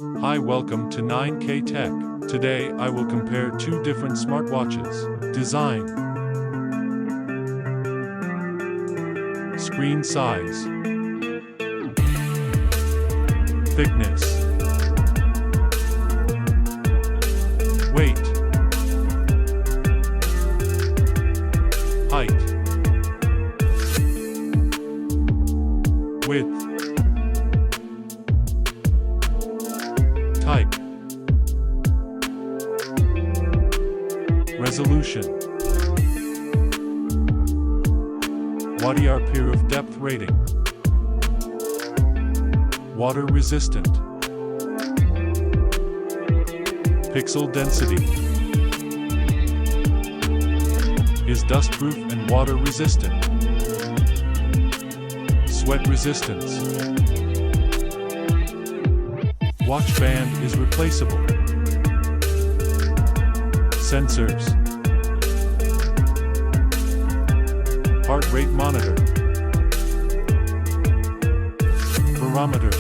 Hi, welcome to 9K Tech. Today I will compare two different smartwatches. Design, screen size, thickness, weight, height, width, type, resolution, watt-hour of depth rating, water resistant, pixel density, is dustproof and water resistant, sweat resistance, watch band is replaceable, sensors, heart rate monitor, barometer,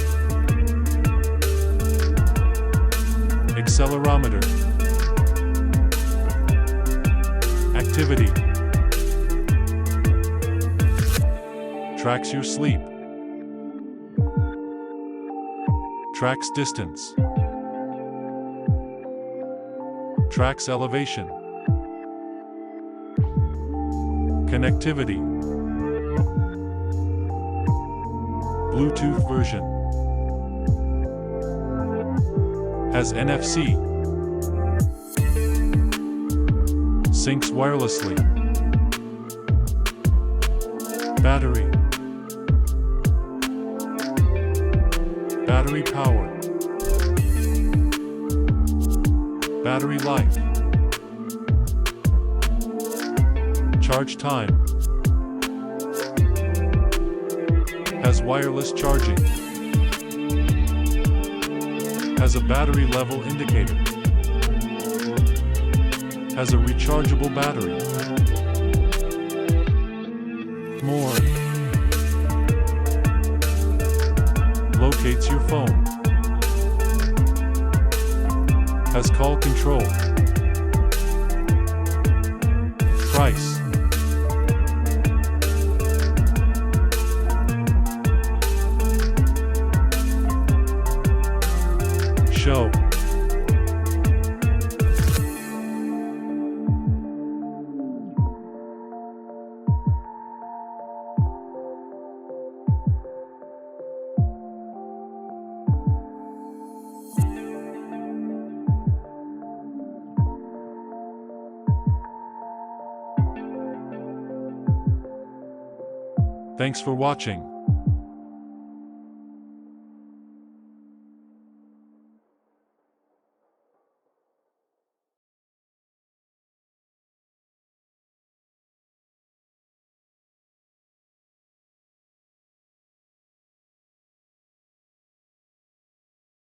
accelerometer, activity, tracks your sleep, tracks distance, tracks elevation, connectivity, Bluetooth version, has NFC, syncs wirelessly, battery, battery power, battery life, charge time, has wireless charging, has a battery level indicator, has a rechargeable battery. More. Locates your phone. Has call control. Price. Show. Thanks for watching.